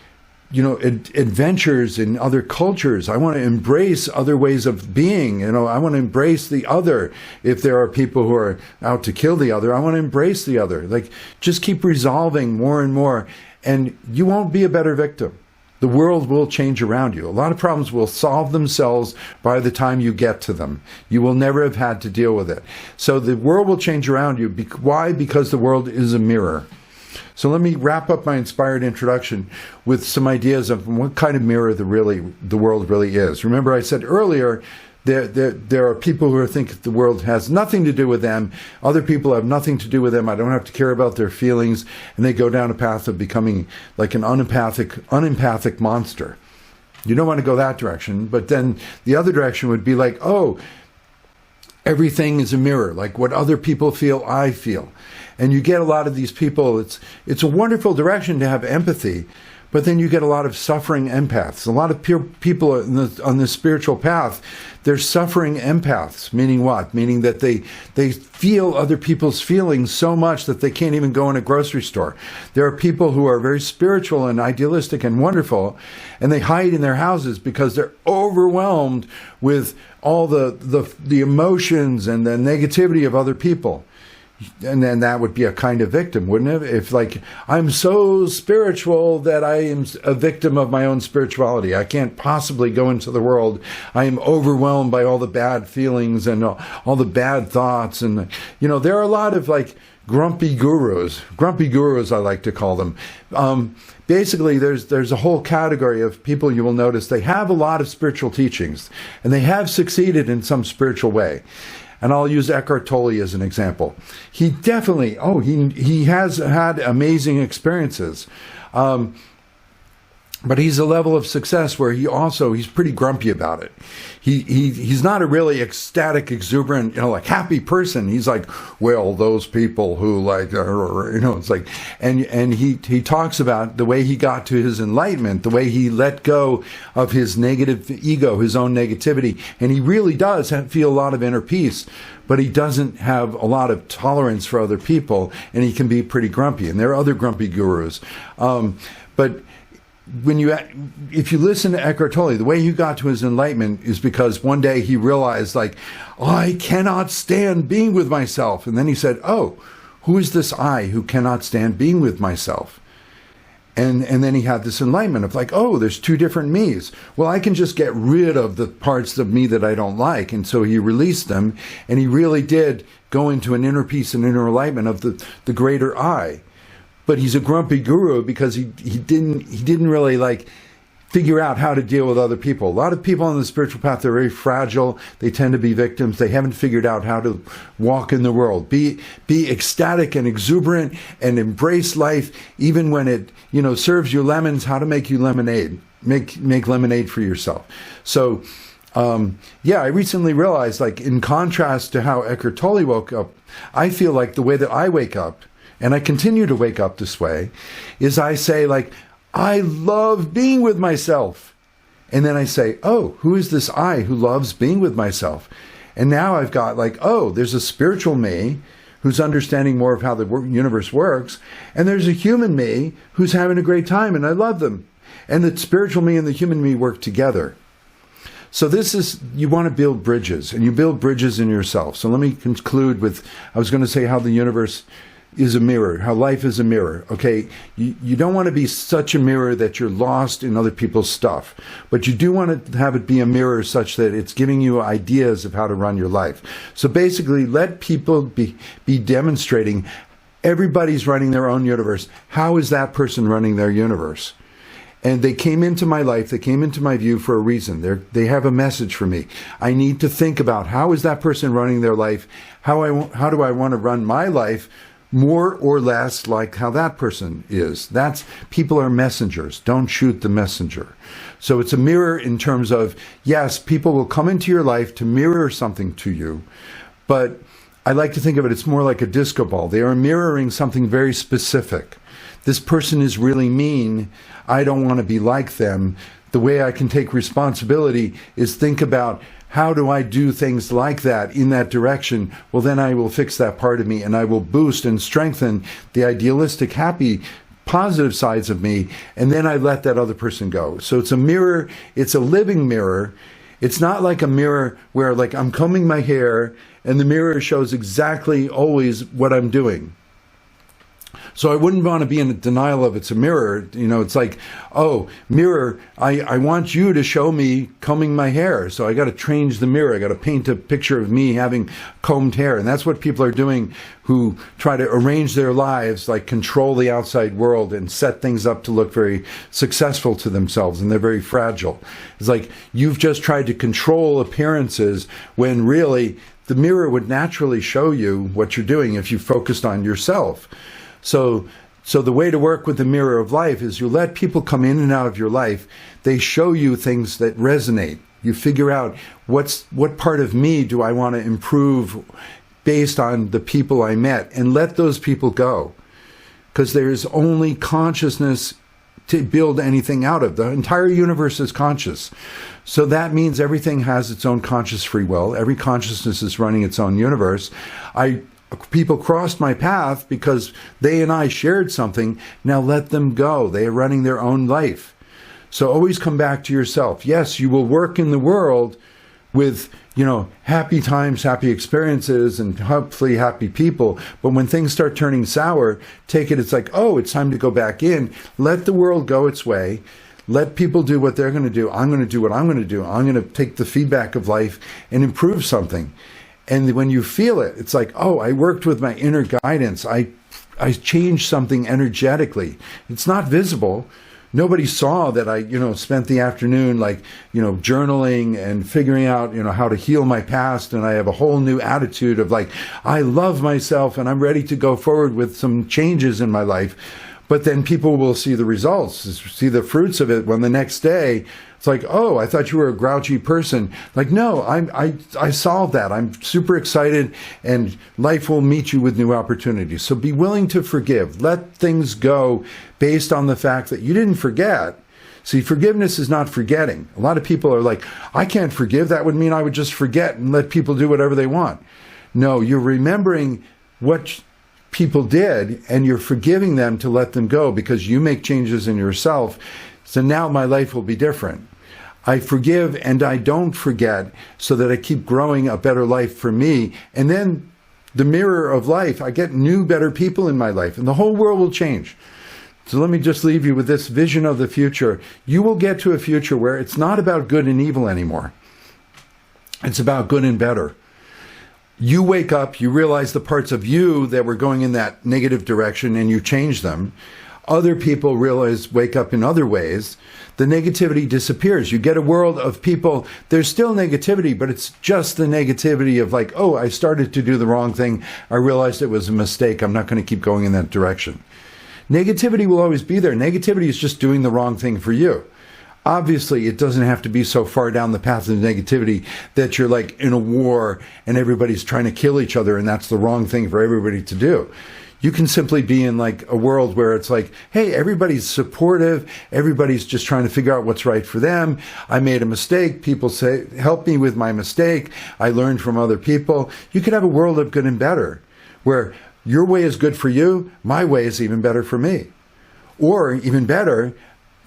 adventures in other cultures. I want to embrace other ways of being. I want to embrace the other. If there are people who are out to kill the other, I want to embrace the other. Like, just keep resolving more and more, and you won't be a better victim. The world will change around you. A lot of problems will solve themselves by the time you get to them. You will never have had to deal with it. So the world will change around you. Why? Because the world is a mirror. So let me wrap up my inspired introduction with some ideas of what kind of mirror the world really is. Remember, I said earlier there are people who think the world has nothing to do with them. Other people have nothing to do with them. I don't have to care about their feelings, and they go down a path of becoming like an unempathic monster. You don't want to go that direction. But then the other direction would be like, oh, everything is a mirror. Like what other people feel, I feel. And you get a lot of these people, it's a wonderful direction to have empathy, but then you get a lot of suffering empaths. A lot of people on the spiritual path, they're suffering empaths, meaning what? Meaning that they feel other people's feelings so much that they can't even go in a grocery store. There are people who are very spiritual and idealistic and wonderful, and they hide in their houses because they're overwhelmed with all the emotions and the negativity of other people. And then that would be a kind of victim, wouldn't it? If like, I'm so spiritual that I am a victim of my own spirituality. I can't possibly go into the world. I am overwhelmed by all the bad feelings and all the bad thoughts. And, there are a lot of like grumpy gurus, I like to call them. Basically, there's a whole category of people you will notice. They have a lot of spiritual teachings and they have succeeded in some spiritual way. And I'll use Eckhart Tolle as an example. He definitely, he has had amazing experiences. But he's a level of success where he's pretty grumpy about it. He's not a really ecstatic, exuberant, like happy person. He's like, well, those people who like, it's like, and he talks about the way he got to his enlightenment, the way he let go of his negative ego, his own negativity. And he really does feel a lot of inner peace, but he doesn't have a lot of tolerance for other people, and he can be pretty grumpy. And there are other grumpy gurus. But if you listen to Eckhart Tolle, the way he got to his enlightenment is because one day he realized, like, I cannot stand being with myself. And then he said, oh, who is this I who cannot stand being with myself? And then he had this enlightenment of like, oh, there's two different me's. Well, I can just get rid of the parts of me that I don't like. And so he released them, and he really did go into an inner peace and inner enlightenment of the greater I. But he's a grumpy guru because he didn't really like figure out how to deal with other people. A lot of people on the spiritual path are very fragile. They tend to be victims. They haven't figured out how to walk in the world. Be ecstatic and exuberant and embrace life, even when it, serves you lemons, how to make you lemonade. Make lemonade for yourself. So, I recently realized, like, in contrast to how Eckhart Tolle woke up, I feel like the way that I wake up, and I continue to wake up this way, is I say, like, I love being with myself. And then I say, oh, who is this I who loves being with myself? And now I've got like, oh, there's a spiritual me who's understanding more of how the universe works. And there's a human me who's having a great time and I love them. And the spiritual me and the human me work together. So you want to build bridges, and you build bridges in yourself. So let me conclude with, I was going to say how the universe is a mirror, how life is a mirror. Okay, you don't want to be such a mirror that you're lost in other people's stuff, but you do want to have it be a mirror such that it's giving you ideas of how to run your life. So basically, let people be demonstrating. Everybody's running their own universe. How is that person running their universe? And they came into my life, they came into my view for a reason. They have a message for me. I need to think about, how is that person running their life? How do I want to run my life more or less like how that person is? People are messengers. Don't shoot the messenger. So it's a mirror in terms of, yes, people will come into your life to mirror something to you, but I like to think of it's more like a disco ball. They are mirroring something very specific. This person is really mean. I don't want to be like them. The way I can take responsibility is think about, how do I do things like that in that direction? Well, then I will fix that part of me and I will boost and strengthen the idealistic, happy, positive sides of me. And then I let that other person go. So it's a mirror. It's a living mirror. It's not like a mirror where, like, I'm combing my hair and the mirror shows exactly always what I'm doing. So I wouldn't want to be in denial of it's a mirror. It's like, oh, mirror, I want you to show me combing my hair. So I got to change the mirror. I got to paint a picture of me having combed hair. And that's what people are doing who try to arrange their lives, like control the outside world and set things up to look very successful to themselves. And they're very fragile. It's like you've just tried to control appearances when really the mirror would naturally show you what you're doing if you focused on yourself. So the way to work with the mirror of life is you let people come in and out of your life. They show you things that resonate. You figure out what part of me do I want to improve based on the people I met, and let those people go. Because there's only consciousness to build anything out of. The entire universe is conscious. So that means everything has its own conscious free will. Every consciousness is running its own universe. People crossed my path because they and I shared something. Now let them go. They are running their own life. So always come back to yourself. Yes, you will work in the world with, happy times, happy experiences, and hopefully happy people. But when things start turning sour, it's like, oh, it's time to go back in. Let the world go its way. Let people do what they're going to do. I'm going to do what I'm going to do. I'm going to take the feedback of life and improve something. And when you feel it, it's like, oh, I worked with my inner guidance. I changed something energetically. It's not visible. Nobody saw that I, spent the afternoon journaling and figuring out, how to heal my past. And I have a whole new attitude of I love myself and I'm ready to go forward with some changes in my life. But then people will see the results, see the fruits of it when the next day it's like, oh, I thought you were a grouchy person. No, I solved that. I'm super excited and life will meet you with new opportunities. So be willing to forgive. Let things go based on the fact that you didn't forget. See, forgiveness is not forgetting. A lot of people are like, I can't forgive. That would mean I would just forget and let people do whatever they want. No, you're remembering what people did and you're forgiving them to let them go because you make changes in yourself. So now my life will be different. I forgive and I don't forget so that I keep growing a better life for me. And then the mirror of life, I get new, better people in my life and the whole world will change. So let me just leave you with this vision of the future. You will get to a future where it's not about good and evil anymore. It's about good and better. You wake up, you realize the parts of you that were going in that negative direction and you change them. other people wake up in other ways, the negativity disappears. You get a world of people, there's still negativity, but it's just the negativity of like, oh, I started to do the wrong thing. I realized it was a mistake. I'm not going to keep going in that direction. Negativity will always be there. Negativity is just doing the wrong thing for you. Obviously, it doesn't have to be so far down the path of negativity that you're like in a war and everybody's trying to kill each other and that's the wrong thing for everybody to do. You can simply be in like a world where it's like, hey, everybody's supportive. Everybody's just trying to figure out what's right for them. I made a mistake. People say, help me with my mistake. I learned from other people. You could have a world of good and better where your way is good for you. My way is even better for me. Or even better,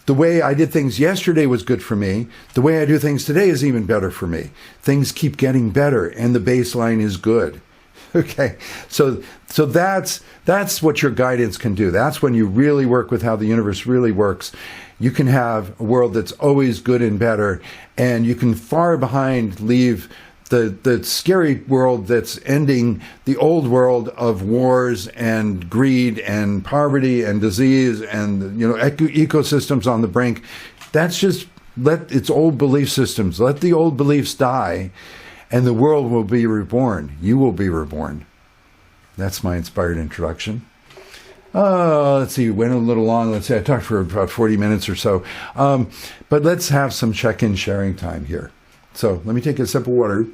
the way I did things yesterday was good for me. The way I do things today is even better for me. Things keep getting better and the baseline is good. Okay, so that's what your guidance can do. That's when you really work with how the universe really works. You can have a world that's always good and better, and you can far behind leave the scary world that's ending the old world of wars and greed and poverty and disease and ecosystems on the brink. That's just it's old belief systems. Let the old beliefs die. And the world will be reborn. You will be reborn. That's my inspired introduction. Let's see, went a little long. Let's say I talked for about 40 minutes or so. But let's have some check-in sharing time here. So let me take a sip of water.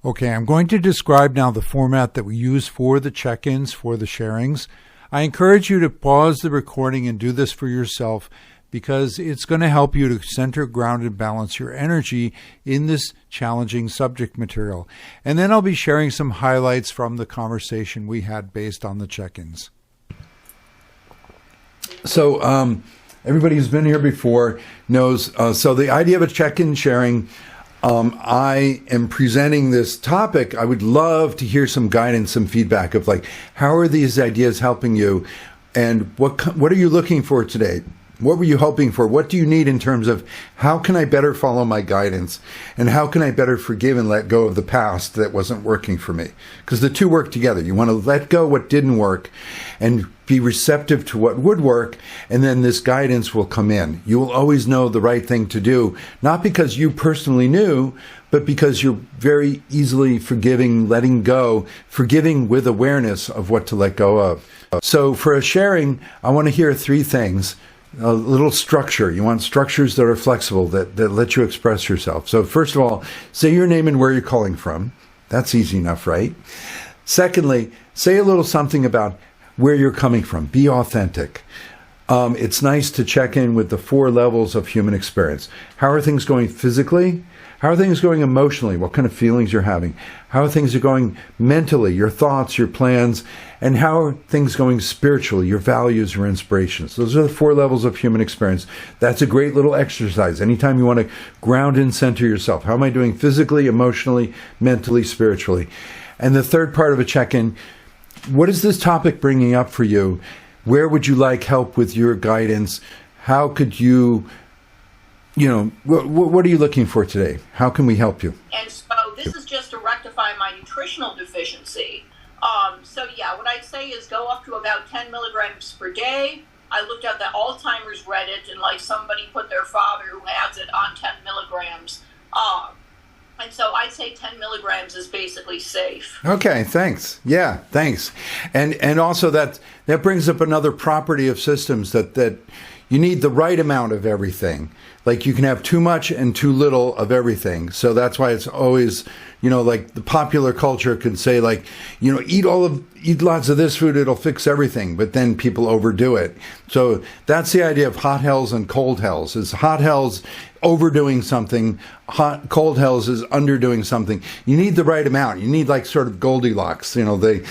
Okay, I'm going to describe now the format that we use for the check-ins, for the sharings. I encourage you to pause the recording and do this for yourself, because it's going to help you to center, ground, and balance your energy in this challenging subject material. And then I'll be sharing some highlights from the conversation we had based on the check-ins. So everybody who's been here before knows, so the idea of a check-in sharing, I am presenting this topic. I would love to hear some guidance, some feedback of like, how are these ideas helping you? And what are you looking for today? What were you hoping for? What do you need in terms of how can I better follow my guidance? And how can I better forgive and let go of the past that wasn't working for me? Because the two work together. You want to let go what didn't work and be receptive to what would work. And then this guidance will come in. You will always know the right thing to do, not because you personally knew, but because you're very easily forgiving, letting go, forgiving with awareness of what to let go of. So for a sharing, I want to hear three things. A little structure. You want structures that are flexible, that let you express yourself. So first of all, say your name and where you're calling from. That's easy enough, right? Secondly, say a little something about where you're coming from. Be authentic. It's nice to check in with the 4 levels of human experience. How are things going physically? How are things going emotionally? What kind of feelings you're having? How are things going mentally? Your thoughts, your plans, and how are things going spiritually? Your values, your inspirations. Those are the 4 levels of human experience. That's a great little exercise. Anytime you want to ground and center yourself. How am I doing physically, emotionally, mentally, spiritually? And the third part of a check-in, what is this topic bringing up for you? Where would you like help with your guidance? How could you... what are you looking for today? How can we help you? And so this is just to rectify my nutritional deficiency. What I'd say is go up to about 10 milligrams per day. I looked at the Alzheimer's Reddit and somebody put their father who has it on 10 milligrams. And so I'd say 10 milligrams is basically safe. Okay, thanks. Yeah, thanks. And also that brings up another property of systems that you need the right amount of everything. Like you can have too much and too little of everything. So that's why it's always, the popular culture can say eat lots of this food, it'll fix everything. But then people overdo it. So that's the idea of hot hells and cold hells. Is hot hells overdoing something, cold hells is underdoing something. You need the right amount. You need sort of Goldilocks, the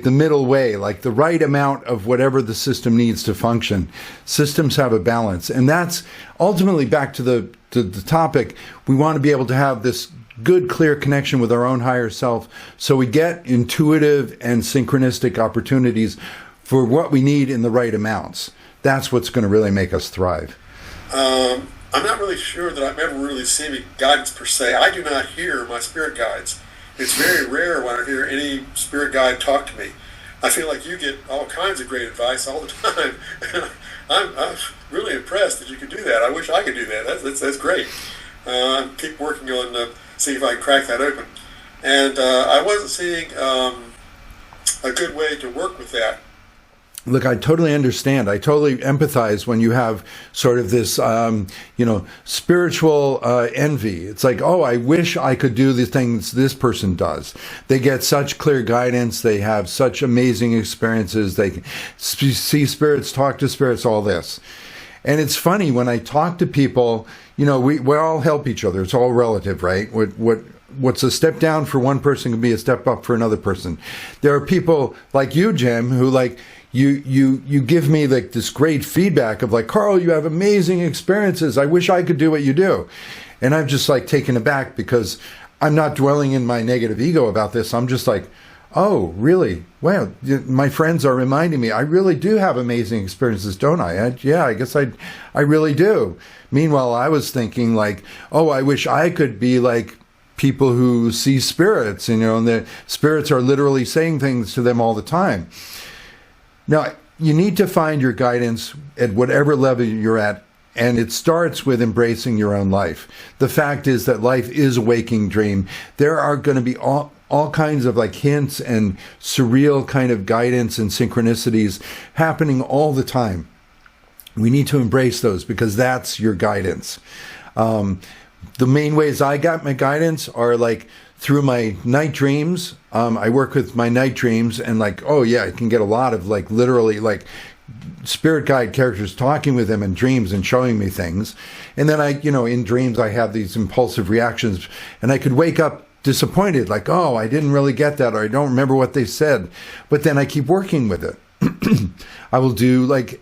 middle way, the right amount of whatever the system needs to function. Systems have a balance. And that's ultimately back to the topic. We want to be able to have this good, clear connection with our own higher self so we get intuitive and synchronistic opportunities for what we need in the right amounts. That's what's going to really make us thrive. I'm not really sure that I'm ever really receiving guidance per se. I do not hear my spirit guides. It's very rare when I hear any spirit guide talk to me. I feel like you get all kinds of great advice all the time. I'm really impressed that you can do that. I wish I could do that. That's great. Keep working on see if I can crack that open. And I wasn't seeing a good way to work with that. Look, I totally understand. I totally empathize when you have sort of this, spiritual envy. It's like, oh, I wish I could do the things this person does. They get such clear guidance. They have such amazing experiences. They see spirits, talk to spirits, all this. And it's funny when I talk to people, we all help each other. It's all relative, right? What's a step down for one person can be a step up for another person. There are people like you, Jim, who like, you give me like this great feedback of like, Carl, you have amazing experiences. I wish I could do what you do. And I'm just like taken aback because I'm not dwelling in my negative ego about this. I'm just like, oh, really? Well, my friends are reminding me I really do have amazing experiences, don't I? Yeah, I guess I really do. Meanwhile, I was thinking like, oh, I wish I could be like people who see spirits, and the spirits are literally saying things to them all the time. Now, you need to find your guidance at whatever level you're at, and it starts with embracing your own life. The fact is that life is a waking dream. There are going to be all kinds of like hints and surreal kind of guidance and synchronicities happening all the time. We need to embrace those because that's your guidance. The main ways I got my guidance are like through my night dreams. I work with my night dreams, and like, oh yeah, I can get a lot of like literally like spirit guide characters talking with them in dreams and showing me things. And then in dreams I have these impulsive reactions, and I could wake up disappointed, like, oh, I didn't really get that, or I don't remember what they said. But then I keep working with it. I will do like,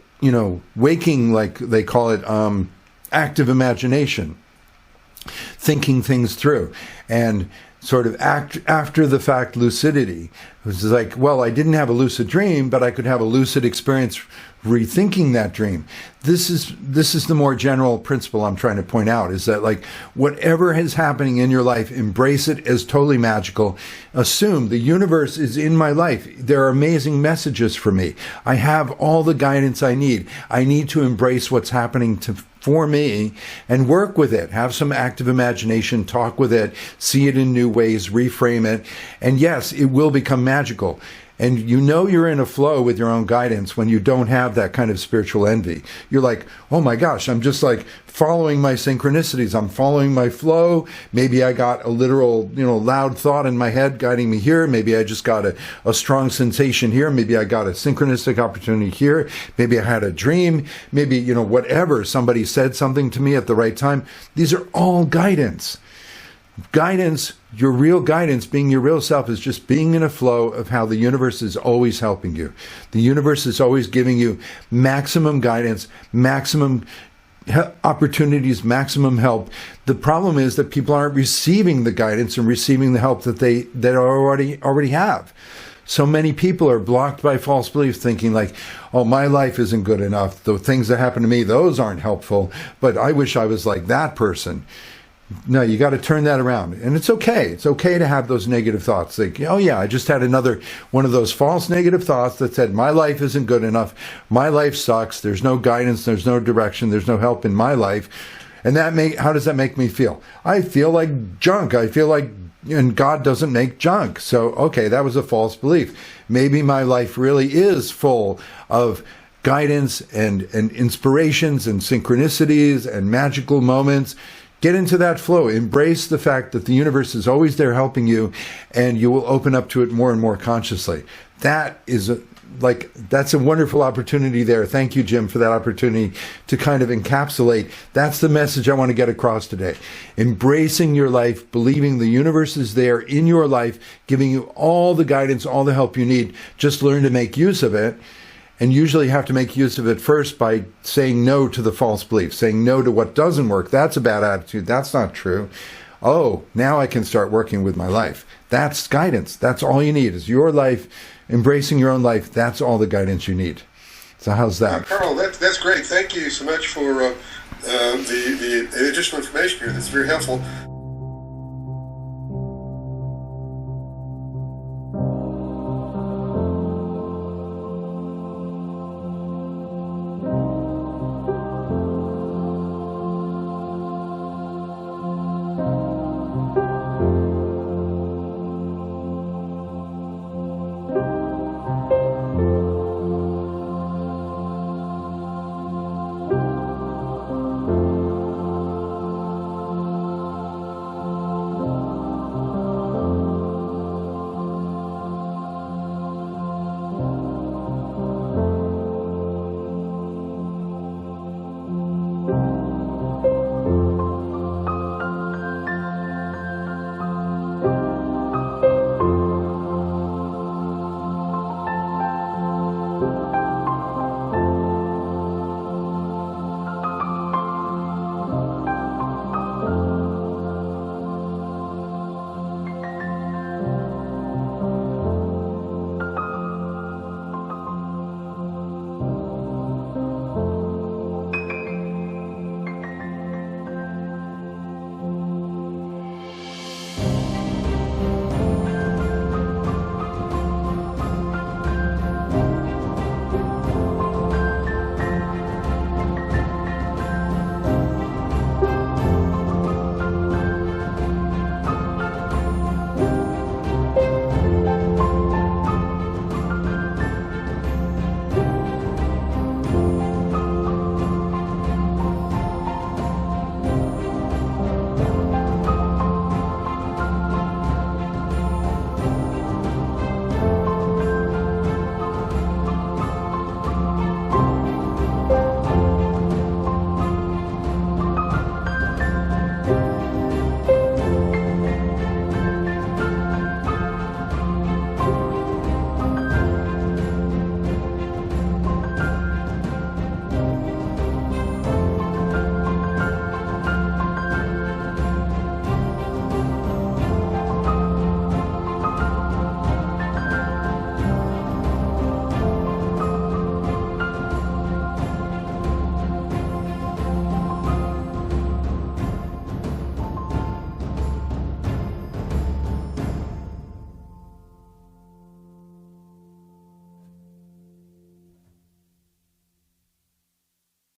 waking, like they call it, active imagination, thinking things through, and sort of after the fact lucidity. It was like, well, I didn't have a lucid dream, but I could have a lucid experience rethinking that dream. This is the more general principle I'm trying to point out, is that like whatever is happening in your life, embrace it as totally magical. Assume the universe is in my life. There are amazing messages for me. I have all the guidance I need. I need to embrace what's happening for me and work with it. Have some active imagination, talk with it, see it in new ways, reframe it. And yes, it will become magical. And you're in a flow with your own guidance when you don't have that kind of spiritual envy. You're like, oh my gosh, I'm just like following my synchronicities. I'm following my flow. Maybe I got a literal, loud thought in my head guiding me here. Maybe I just got a strong sensation here. Maybe I got a synchronistic opportunity here. Maybe I had a dream. Maybe, whatever. Somebody said something to me at the right time. These are all guidance. Guidance, your real guidance, being your real self, is just being in a flow of how the universe is always helping you. The universe is always giving you maximum guidance, maximum opportunities, maximum help. The problem is that people aren't receiving the guidance and receiving the help that already have. So many people are blocked by false beliefs, thinking like, oh, my life isn't good enough. The things that happen to me, those aren't helpful, but I wish I was like that person. No, you got to turn that around. And it's okay. It's okay to have those negative thoughts. Like, oh yeah, I just had another one of those false negative thoughts that said, my life isn't good enough. My life sucks. There's no guidance. There's no direction. There's no help in my life. And how does that make me feel? I feel like junk. I feel like, and God doesn't make junk. So, okay, that was a false belief. Maybe my life really is full of guidance and inspirations and synchronicities and magical moments. Get into that flow. Embrace the fact that the universe is always there helping you, and you will open up to it more and more consciously. That's a wonderful opportunity there. Thank you, Jim, for that opportunity to kind of encapsulate. That's the message I want to get across today. Embracing your life, believing the universe is there in your life, giving you all the guidance, all the help you need. Just learn to make use of it. And usually you have to make use of it first by saying no to the false belief, saying no to what doesn't work. That's a bad attitude. That's not true. Oh, now I can start working with my life. That's guidance. That's all you need is your life, embracing your own life. That's all the guidance you need. So how's that? Carl, that's great. Thank you so much for the additional information here. That's very helpful.